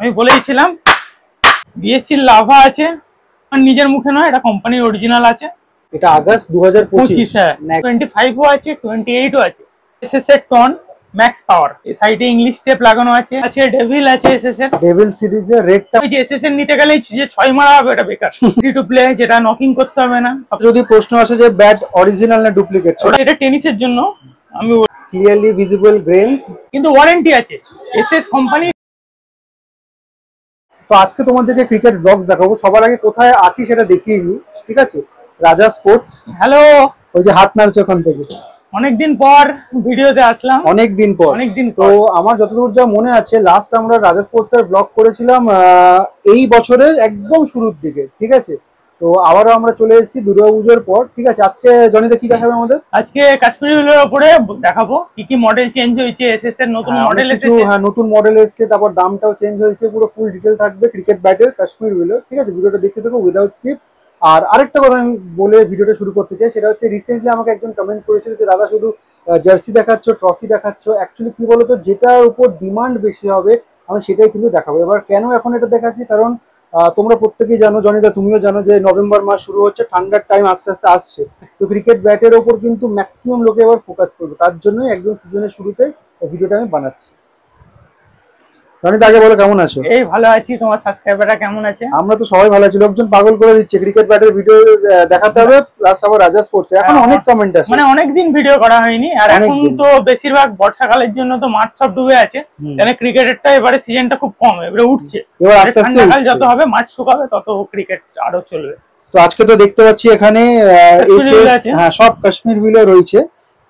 আমি বলেছিলাম DSC lava আছে, আমার নিজের মুখে নয়, এটা কোম্পানির অরিজিনাল আছে। এটা আগস্ট 2025। হ্যাঁ, 25ও আছে, 28ও আছে। এসএস এর টন ম্যাক্স পাওয়ার, এই সাইডে ইংলিশ টেপ লাগানো আছে, ডেভিল আছে এসএস এর। ডেভিল সিরিজের রেডটা ওই যে এসএস এর নিতে গেলে যে 6 মারা হবে ওটা বেকার। ফ্রি টু প্লে, যেটা নকিং করতে হবে না। যদি প্রশ্ন আসে যে ব্যাট অরিজিনাল না ডুপ্লিকেট, এটা টেনিসের জন্য আমি ক্লিয়ারলি ভিজিবল গ্রেনস, কিন্তু ওয়ারেন্টি আছে এসএস কোম্পানি। তো আজকে তোমাদেরকে ক্রিকেট ব্লগস দেখাবো। সবার আগে কোথায় আছি সেটা দেখিয়ে নিই, ঠিক আছে? রাজা স্পোর্টস। হ্যালো, ওই যে হাত নাড়ছে ওখান থেকে। অনেকদিন পর ভিডিওতে আসলাম, অনেকদিন পর। তো আমার যতদূর যা মনে আছে, লাস্ট আমরা রাজা স্পোর্টস এর ব্লগ করেছিলাম এই বছরের একদম শুরুর দিকে, ঠিক আছে? তো আবারও আমরা চলে এসেছি দুর্গাপুজোর পর, ঠিক আছে? আজকে জনিদা কি দেখাবে আমাদের? আজকে কাশ্মীরি উলের উপরে দেখাবো কি কি মডেল চেঞ্জ হয়েছে, এসএস এর নতুন মডেল এসেছে। হ্যাঁ, নতুন মডেল এসেছে, তারপর দামটাও চেঞ্জ হয়েছে, পুরো ফুল ডিটেল থাকবে ক্রিকেট ব্যাটের কাশ্মীর উলের, ঠিক আছে? ভিডিওটা দেখতে থাকো উইদাউট স্কিপ। আর আরেকটা কথা আমি বলে ভিডিওটা শুরু করতে চাই, সেটা হচ্ছে রিসেন্টলি আমাকে একজন কমেন্ট করেছিল যে দাদা শুধু জার্সি দেখাচ্ছ, ট্রফি দেখাচ্ছ। অ্যাকচুয়ালি কি বলতো, যেটার উপর ডিমান্ড বেশি হবে আমি সেটাই কিন্তু দেখাবো। এবার কেন এখন এটা দেখাচ্ছি, কারণ তোমরা প্রত্যেকেই জানো, জনিদা তুমিও জানো, যে নভেম্বর মাস শুরু হচ্ছে, ঠান্ডার টাইম আস্তে আস্তে আসছে। তো ক্রিকেট ব্যাটের ওপর কিন্তু ম্যাক্সিমাম লোকে এবার ফোকাস করবে, তার জন্যই একদম সিজনের শুরুতে ভিডিওটা আমি বানাচ্ছি। জনিদা আগে বলো, কেমন আছো? এই ভালো আছি, তোমার সাবস্ক্রাইবাররা কেমন আছে? আমরা তো সবাই ভালো আছি, লোকজন পাগল করে দিচ্ছে ক্রিকেট ব্যাটের ভিডিও দেখাতে হবে, প্লাস আবার রাজা স্পোর্টস। এখন অনেক কমেন্ট আছে, মানে অনেকদিন ভিডিও করা হয়নি, আর এখন তো বেশিরভাগ বর্ষাকালের জন্য তো মাঠ সব ডুবে আছে, মানে ক্রিকেটেরটা এবারে সিজনটা খুব কম, এবারে উঠছে। এবার আস্তে আস্তে যত হবে মাঠ শুকাবে তত ক্রিকেট আরো চলবে। তো আজকে তো দেখতে পাচ্ছি এখানে হ্যাঁ সব কাশ্মীর উইলে রয়েছে,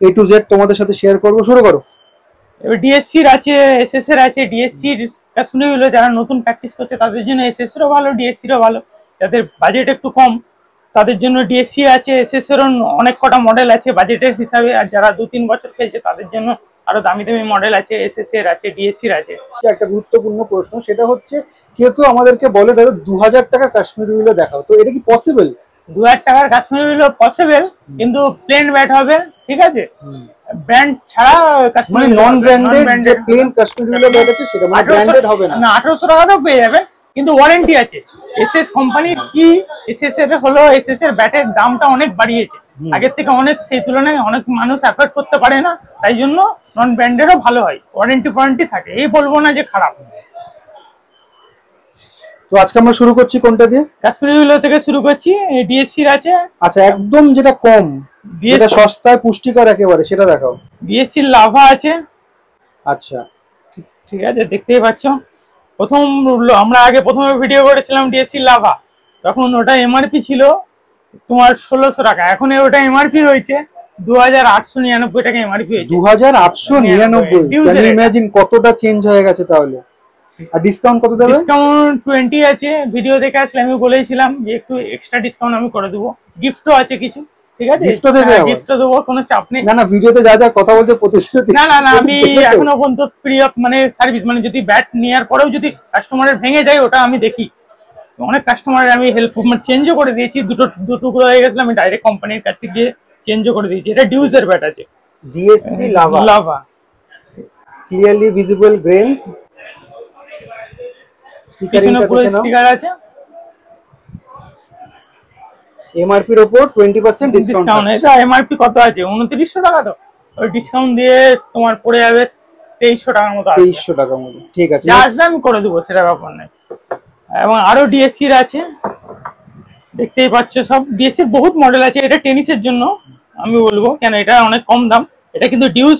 এ টু জেড তোমাদের সাথে শেয়ার করবো। শুরু করো। এবার ডিএসসির আছে, এসএস এর আছে। ডিএসসির কাশ্মীরি উইলে যারা নতুন প্র্যাকটিস করছে তাদের জন্য এসএস এরও ভালো, ডিএসসিরও ভালো। যাদের বাজেট একটু কম তাদের জন্য ডিএসসি আছে, এসএস এরও অনেক কটা মডেল আছে বাজেটের হিসাবে। আর যারা 2-3 বছর খেলছে তাদের জন্য আরো দামি দামি মডেল আছে, এসএস এর আছে, ডিএসসির আছে। একটা গুরুত্বপূর্ণ প্রশ্ন, সেটা হচ্ছে কেউ কেউ আমাদেরকে বলে দাদা 2000 টাকার কাশ্মীরি উইলে দেখাও, তো এটা কি পসিবল? 2000 টাকার কাশ্মীরি উইলে পসিবল, কিন্তু প্লেন ব্যাট হবে, ঠিক আছে? ব্র্যান্ড ছাড়া কাশ্মীরি, নন ব্র্যান্ডেড যে প্লেন কাশ্মীরি উইলে ব্যাট আছে সেটা মানে ব্র্যান্ডেড হবে না। 1800 টাকাতেও পেয়ে যাবেন, কিন্তু ওয়ারেন্টি আছে। এসএস কোম্পানি কি, এসএস এর হলো, এসএস এর ব্যাটের দামটা অনেক বাড়িয়েছে আগের থেকে অনেক, সেই তুলনায় অনেক মানুষ অ্যাফোর্ড করতে পারে না, তাই জন্য নন ব্র্যান্ডেরও ভালো হয়, ওয়ারেন্টি থাকে, এই বলবো না যে খারাপ। তো আজকে আমরা শুরু করছি কোনটা দিয়ে? কাশ্মীরি উইল থেকে শুরু করছি। ডিএসসির আছে। আচ্ছা, একদম যেটা কম, যেটা সস্তায় পুষ্টিকর একেবারে, সেটা দেখাও। ডিএসসির লাভা আছে। আচ্ছা, ঠিক আছে, দেখতেই পাচ্ছ। আমরা আগে প্রথমে ভিডিও করেছিলাম ডিএসসির লাভা, তখন ওটা এমআরপি ছিল তোমার 1600 টাকা, এখন ওটা এমআরপি হয়েছে 2899 টাকা এমআরপি হয়েছে। 2899। ক্যান ইউ ইমাজিন কতটা চেঞ্জ হয়ে গেছে তাহলে? আর ডিসকাউন্ট কত দেবে? ডিসকাউন্ট 20 আছে। ভিডিও দেখে আসলে আমি বলেছিলাম যে একটু এক্সট্রা ডিসকাউন্ট আমি করে দেবো, গিফটও আছে কিছু, ঠিক আছে? গিফটও দেবে? গিফটও দেবো, কোনো চাপ নেই। না ভিডিওতে যা যা কথা বলতে প্রতিশ্রুতি। না আমি এখনো পর্যন্ত ফ্রি অফ মানে সার্ভিস, মানে যদি ব্যাট নেওয়ার পরেও যদি কাস্টমারের ভেঙে যায় ওটা আমি দেখি। অনেক কাস্টমারের আমি হেল্প চেঞ্জও করে দিয়েছি, দুটো টুকরো হয়ে গেছিল, আমি ডাইরেক্ট কোম্পানির কাছে গিয়ে চেঞ্জও করে দিয়েছি। এটা ডিউজের ব্যাট আছে, DSC lava, clearly visible grains, sticker আছে। এমআরপি এর উপর 20% ডিসকাউন্ট। এটা এমআরপি কত আছে? 2900 টাকা, তো ওই ডিসকাউন্ট দিয়ে তোমার পড়ে যাবে 2300 টাকার মতো। 2300 টাকার মতো, ঠিক আছে, যা আসবে আমি করে দেবো, সেটা ব্যাপার নেই। এবং আরো ডিএসসির আছে, দেখতেই পাচ্ছ সব ডিএসসির বহুত মডেল আছে। এটা টেনিসের জন্য আমি বলবো, কেন এটা অনেক কম দাম, এটা কিন্তু ডিউস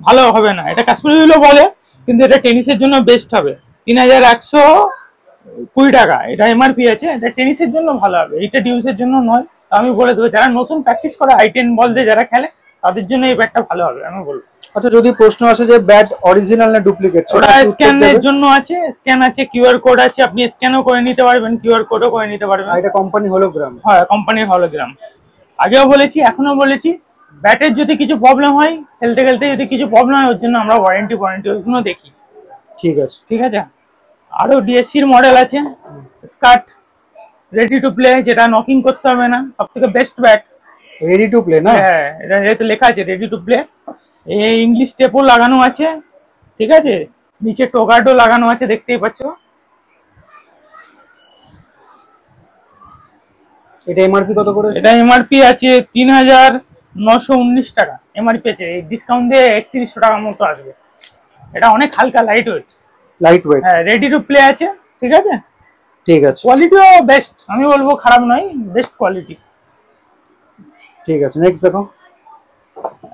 ভালো হবে না, এটা কাশ্মীরি উইলও বলে, কিন্তু এটা টেনিসের জন্য বেস্ট হবে। 3120 টাকা এটা এমআরপি আছে, এটা টেনিসের জন্য ভালো হবে, এটা ডিউসের জন্য নয়। আমি বলে দেবো যারা নতুন প্র্যাকটিস করে i10 বল দিয়ে যারা খেলে তাদের জন্য এই ব্যাটটা ভালো হবে, আমি বলবো। আচ্ছা, যদি প্রশ্ন আসে যে ব্যাট অরিজিনাল না ডুপ্লিকেট, ওটা স্ক্যানের জন্য আছে, স্ক্যান আছে, কিউআর কোড আছে, আপনি স্ক্যানও করে নিতে পারবেন, কিউআর কোডও করে নিতে পারবেন। এটা কোম্পানি হলোগ্রাম। হ্যাঁ, কোম্পানির হলোগ্রাম। আগেও বলেছি, এখনো বলেছি, ব্যাটের যদি কিছু প্রবলেম হয়, খেলতে খেলতে যদি কিছু প্রবলেম হয়, ওর জন্য আমরা ওয়ারেন্টি ওইগুলো দেখি। ঠিক আছে। আরো ডিএসসির মডেল আছে, স্কার্ট রেডি টু প্লে, যেটা নকিং করতে হবে না, সব থেকে best bat. Ready to play না? হ্যাঁ, এটা লেখা আছে রেডি টু প্লে। এই ইংলিশ টেপও লাগানো আছে, ঠিক আছে, নিচে টোগার্ডও লাগানো আছে, দেখতেই পাচ্ছ। এটা এমআরপি কত করে? এটা এমআরপি আছে 3919 টাকা এমআরপি আছে, এই ডিসকাউন্ট দিয়ে 3100 টাকার মতো আসবে। এটা অনেক হালকা, লাইট ওয়েট। হ্যাঁ, রেডি টু প্লে আছে, ঠিক আছে। ঠিক আছে, কোয়ালিটিও বেস্ট, আমি বলবো খারাপ নয়, বেস্ট কোয়ালিটি। ঠিক আছে, নেক্সট দেখো।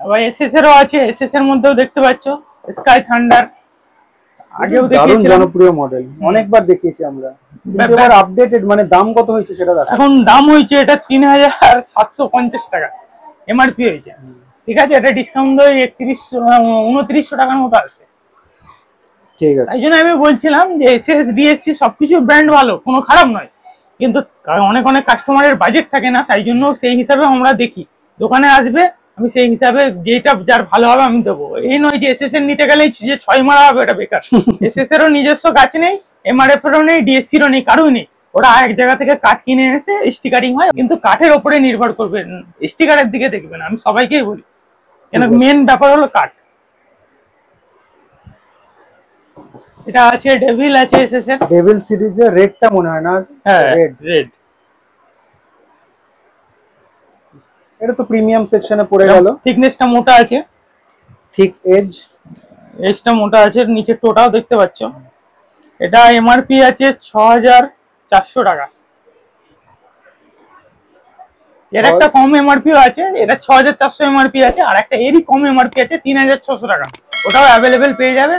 আবার এসএস এরও আছে, এসএস এর মধ্যেও দেখতে পাচ্ছ স্কাই থান্ডার, আগেও দেখিয়েছিলাম, জনপ্রিয় মডেল, অনেকবার দেখিয়েছি আমরা। এবার আপডেটেড মানে দাম কত হয়েছে সেটা দেখো। এখন দাম হয়েছে এটা 3750 টাকা এমআরপি হয়েছে, ঠিক আছে। এটা ডিসকাউন্ট দিয়ে 2900 টাকার মতো আসবে। ঠিক আছে, তাই জন্য আমি বলছিলাম যে এসএস ডিএসসি সবকিছু ব্র্যান্ড ভালো, কোনো খারাপ নয়, কিন্তু অনেক অনেক কাস্টমারের বাজেট থাকে না, তাই জন্য সেই হিসাবে আমরা দেখি। দোকানে আসবে, আমি সেই হিসাবে যেটা যার ভালো হবে আমি দেবো। এই নয় যে এসএস এর নিতে গেলেই যে 6 মারা হবে, এটা বেকার। এসএস এরও নিজস্ব গাছ নেই, এমআরএফ এরও নেই, ডিএসসিরও নেই, কারোই নেই। ওরা এক জায়গা থেকে কাঠ কিনে এসে স্টিকারিং হয়, কিন্তু কাঠের ওপরে নির্ভর করবে, স্টিকারের দিকে দেখবেন। আমি সবাইকেই বলি, কেন মেন ব্যাপার হলো কাঠ। এটা আছে ডেভিল আছে এসএস এর, ডেভিল সিরিজের রেডটা মনে হয় না? হ্যাঁ, রেড। এটা তো প্রিমিয়াম সেকশনে পড়ে গেল। থিকনেসটা মোটা আছে, থিক এজটা মোটা আছে, নিচে টোটাও দেখতে পাচ্ছ। এটা এমআরপি আছে 6400 টাকা। এর একটা কম এমআরপিও আছে, এটা 6400 এমআরপি আছে, আর একটা এরই কম এমআরপি আছে 3600 টাকা। ওটাও অ্যাভেলেবেল পেয়ে যাবে।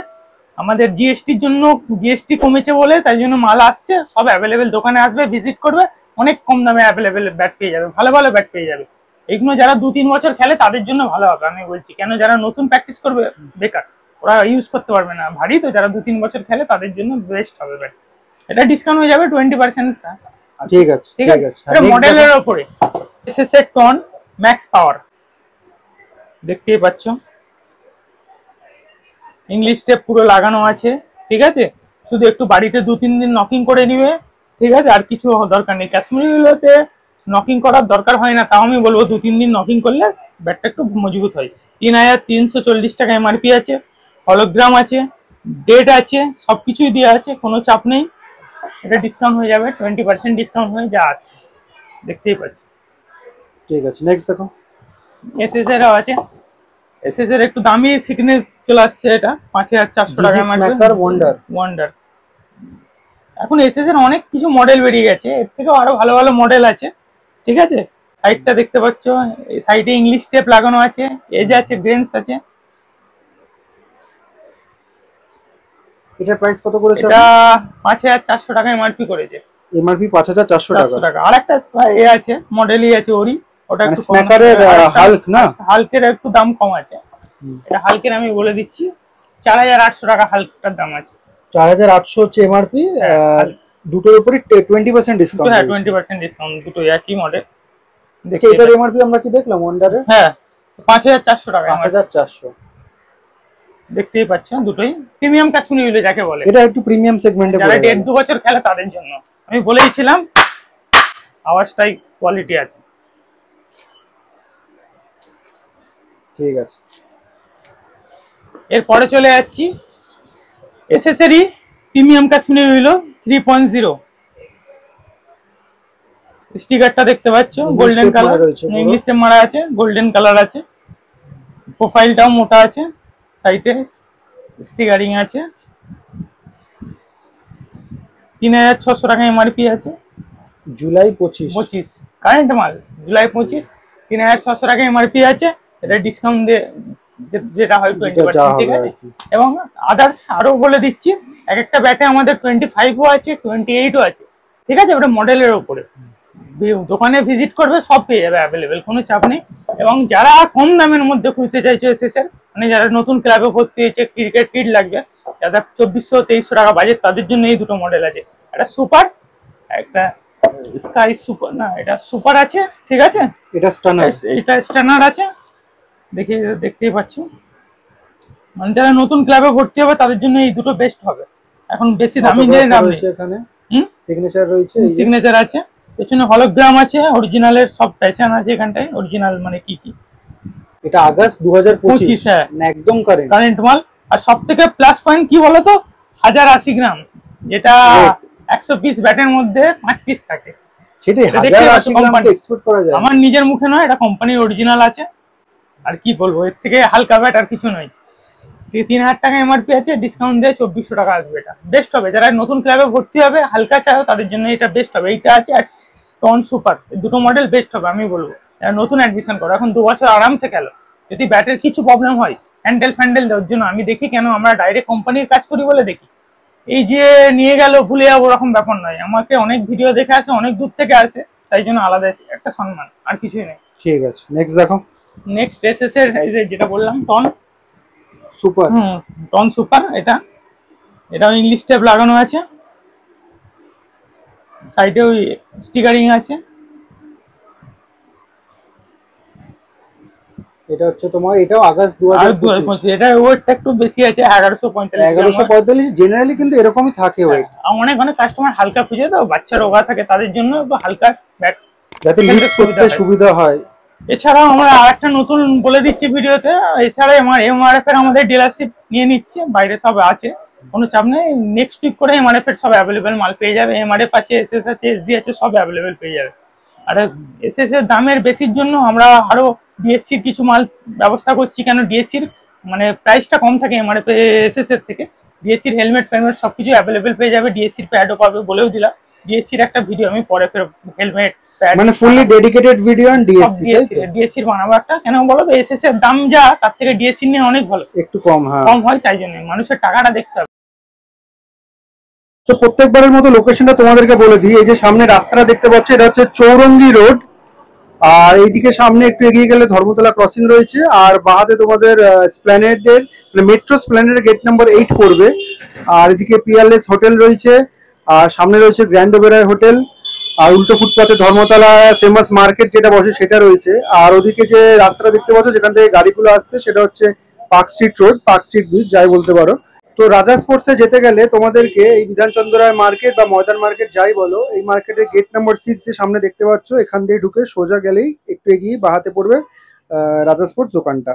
আমাদের জিএসটির জন্য, জিএসটি কমেছে বলে তাই জন্য মাল আসছে, সব অ্যাভেলেবেল। দোকানে আসবে, ভিজিট করবে, অনেক কম দামে অ্যাভেলেবেল ব্যাট পেয়ে যাবে, ভালো ভালো ব্যাট পেয়ে যাবে। এইগুলো যারা 2-3 বছর খেলে তাদের জন্য ভালো হবে, আমি বলছি। কেন যারা নতুন প্র্যাকটিস করবে বেকার, ওরা ইউজ করতে পারবে না, ভারী তো। যারা 2-3 বছর খেলে তাদের জন্য বেস্ট হবে ব্যাট। এটা ডিসকাউন্ট হয়ে যাবে 20%। ঠিক আছে, ঠিক আছে। এটা মডেলের উপরে। এসএস এর টন ম্যাক্স পাওয়ার দেখতেই পাচ্ছ, ইংলিশ টেপ পুরো লাগানো আছে, ঠিক আছে। শুধু একটু বাড়িতে 2-3 দিন নকিং করে নিবে, ঠিক আছে, আর কিছু দরকার নেই। কাশ্মীরি গুলোতে নকিং করার দরকার হয় না, তাও আমি বলবো 2-3 দিন নকিং করলে ব্যাটটা একটু মজবুত হয়। 3340 টাকা এমআরপি আছে, হলোগ্রাম আছে, ডেট আছে, সবকিছুই দেওয়া আছে, কোনো চাপ নেই। এটা ডিসকাউন্ট হয়ে যাবে 20% ডিসকাউন্ট হয়ে যা আসবে, দেখতেই পাচ্ছি। ঠিক আছে, নেক্সট দেখো। এসএস এরও আছে, এসএস এর একটু দামি সিগনেচার চলে আসছে, এটা 5400 টাকা ওয়ান্ডার। এখন এসএস এর অনেক কিছু মডেল বেরিয়ে গেছে, এর থেকেও আরো ভালো ভালো মডেল আছে, ঠিক আছে। সাইডটা দেখতে পাচ্ছ, এই সাইডে ইংলিশ টেপ লাগানো আছে, এজ আছে, গ্রেনস আছে। এটার প্রাইস কত করেছে? এটা 5400 টাকা এমআরপি করেছে। এমআরপি 5400 টাকা। আর একটা এ আছে, মডেলই আছে ওরি, ওটা একটু স্ম্যাকারের হাল্ক না, হালকের একটু দাম কম আছে। এটা হালকের আমি বলে দিচ্ছি 4800 টাকা হালকটার দাম আছে। 4800 হচ্ছে এমআরপি, দুটোর উপরে 20% ডিসকাউন্ট। হ্যাঁ, 20% ডিসকাউন্ট, দুটো একই মডেল। দেখো এটার এমআরপি আমরা কি দেখলাম ওয়ান্ডারে? হ্যাঁ, 5400 টাকা। 5400 দেখতেই পাচ্ছেন, দুটোই প্রিমিয়াম কাশ্মীরি উল যাকে বলে। এটা একটু প্রিমিয়াম সেগমেন্টে পড়ে, যারা 1.5-2 বছর খেলে তাদের জন্য। আমি বলেইছিলাম আওয়াজটাই কোয়ালিটি আছে। ঠিক আছে, এরপরে চলে যাচ্ছি এসএসএরই প্রিমিয়াম কাশ্মীরি উইলো 3.0। স্টিকারটা দেখতে পাচ্ছ, গোল্ডেন কালার, ইংলিশ টেপ মারা আছে, গোল্ডেন কালার আছে, প্রোফাইলটাও মোটা আছে, সাইডে স্টিকারিং আছে। 3600 টাকা এমআরপি আছে। জুলাই 25 কারেন্ট মাল, জুলাই 25 3600 টাকা এমআরপি আছে। এটা ডিসকাউন্ট দিয়ে যেটা হয় 20%, ঠিক আছে। এবং আদার্স আরো বলে দিচ্ছি, এক একটা ব্যাটে আমাদের 25ও আছে, 28ও আছে, ঠিক আছে। ওটা মডেলের উপরে, দোকানে ভিজিট করবে, সব পেয়ে যাবে অ্যাভেলেবেল, কোনো চাপ নেই। এবং যারা কম দামের মধ্যে খুঁজতে চাইছো এসএস এর, মানে যারা নতুন ক্লাবে ভর্তি হয়েছে, ক্রিকেট কিট লাগবে, যাদের 2400-2300 টাকা বাজেট, তাদের জন্য এই দুটো মডেল আছে। একটা সুপার, একটা স্কাই সুপার, না এটা সুপার আছে, ঠিক আছে। এটা স্টানার, এটা স্টানার আছে, দেখতেই পাচ্ছ। মানে যারা নতুন ক্লাবে ভর্তি হবে তাদের জন্য এই দুটো বেস্ট হবে। এখন বেশি দামি নেই, নাম রয়েছে এখানে, সিগনেচার রয়েছে, সিগনেচার আছে, পেছনে হলোগ্রাম আছে, অরিজিনালের সব প্যাশন আছে এখানটায়। অরিজিনাল মানে কি কি, এটা আগস্ট 2025, হ্যাঁ একদম কারেন্ট মাল। আর সবথেকে প্লাস পয়েন্ট কি বলতো, 1080 গ্রাম, যেটা 100 পিস ব্যাটের মধ্যে 5 পিস থাকে, সেটাই এটা হাজার দেখতে আশি পাচ্ছ গ্রাম কোম্পানি, তো এক্সপোর্ট করা যায়। আমার নিজের মুখে নয়, এটা কোম্পানির অরিজিনাল আছে। আর কি বলবো, এর থেকে হালকা ব্যাট আর কিছু নয়। 3000 টাকা এমআরপি আছে, ডিসকাউন্ট দিয়ে 2400 টাকা আসবে। এটা বেস্ট হবে, যারা নতুন ক্লাবে ভর্তি হবে হালকা চাও তাদের জন্য এটা বেস্ট হবে। এইটা আছে আর টন সুপার, দুটো মডেল বেস্ট হবে আমি বলবো। যারা নতুন অ্যাডমিশন করো, এখন 2 বছর আরামসে খেলো। যদি ব্যাটের কিছু প্রবলেম হয়, হ্যান্ডেল ফ্যান্ডেল দেওয়ার জন্য আমি দেখি, কেন আমরা ডাইরেক্ট কোম্পানির কাজ করি বলে দেখি। এই যে নিয়ে গেল ভুলে যাবো ওরকম ব্যাপার নয়, আমাকে অনেক ভিডিও দেখে আসে, অনেক দূর থেকে আসে, তাই জন্য আলাদা একটা সম্মান, আর কিছুই নেই। ঠিক আছে, নেক্সট দেখো। নেক্সট এসএস এর এই যে যেটা বললাম টন সুপার। টন সুপার, এটাও ইংলিশ টেপ লাগানো আছে, সাইডেও স্টিকারিং আছে। এটা হচ্ছে তোমার, এটাও আগস্ট 2025। এটা ওয়েটটা একটু বেশি আছে, 1145। 1145 জেনারেলি কিন্তু এরকমই থাকে ওয়েট। অনেক অনেক কাস্টমার হালকা খুঁজে, তো বাচ্চা রোগা থাকে তাদের জন্য একটু হালকা ব্যাট, যাতে লিফট করতে সুবিধা হয়। এছাড়াও আমরা আরেকটা নতুন বলে দিচ্ছি ভিডিওতে, এছাড়া আমার এমআরএফ এর আমাদের ডিলারশিপ নিয়ে নিচ্ছে, বাইরে সব আছে, কোনো চাপ নেই। নেক্সট উইক করে এমআরএফ এর সব অ্যাভেলেবেল মাল পেয়ে যাবে। এমআরএফ আছে, এসএস আছে, এসজি আছে, সব অ্যাভেলেবেল পেয়ে যাবে। আর এসএস এর দামের বেশির জন্য আমরা আরো ডিএসসির কিছু মাল ব্যবস্থা করছি, কেন ডিএসসির মানে প্রাইসটা কম থাকে এমআরএফ এসএস এর থেকে। ডিএসসির হেলমেট ফেলমেট সবকিছু অ্যাভেলেবেল পেয়ে যাবে, ডিএসসির প্যাডও পাবে, বলেও দিলাম। ডিএসসির একটা ভিডিও আমি পরে ফের হেলমেট মানে fully dedicated video on DSC. ডিএসসির বানাবো একটা, কেন বলো তো এসএস এর দাম যা, তার থেকে ডিএসসি নিয়ে অনেক ভালো, একটু কম, হ্যাঁ কম হয়, তাই জন্য মানুষের টাকাটা দেখতে হবে। তো প্রত্যেকবারের মতো লোকেশনটা তোমাদেরকে বলে দিই। এই যে সামনে রাস্তাটা দেখতে পাচ্ছ, এটা হচ্ছে চৌরঙ্গি রোড, আর এইদিকে সামনে একটু এগিয়ে গেলে ধর্মতলা ক্রসিং রয়েছে, আর বাহাতে তোমাদের স্প্ল্যানেডের মেট্রো স্প্ল্যানেডের গেট নাম্বার 8 পড়বে। আর এদিকে পিয়ারলেস হোটেল রয়েছে, আর সামনে রয়েছে গ্র্যান্ড ওবেরয় হোটেল, আর উল্টো ফুটপাতে ধর্মতলা ফেমাস মার্কেট যেটা বসে সেটা রয়েছে। আর ওদিকে যে রাস্তাটা দেখতে পাচ্ছ যেখান থেকে গাড়িগুলো আসছে, সেটা হচ্ছে park street road, park street bridge যাই বলতে পারো। তো রাজা স্পোর্টসে যেতে গেলে তোমাদেরকে এই বিধানচন্দ্র রায় মার্কেট বা ময়দান মার্কেট যাই বলো, এই মার্কেটের গেট নাম্বার 6 যে সামনে দেখতে পাচ্ছ, এখান দিয়ে ঢুকে সোজা গেলেই একটু এগিয়ে বাহাতে পড়বে রাজা স্পোর্টস দোকানটা।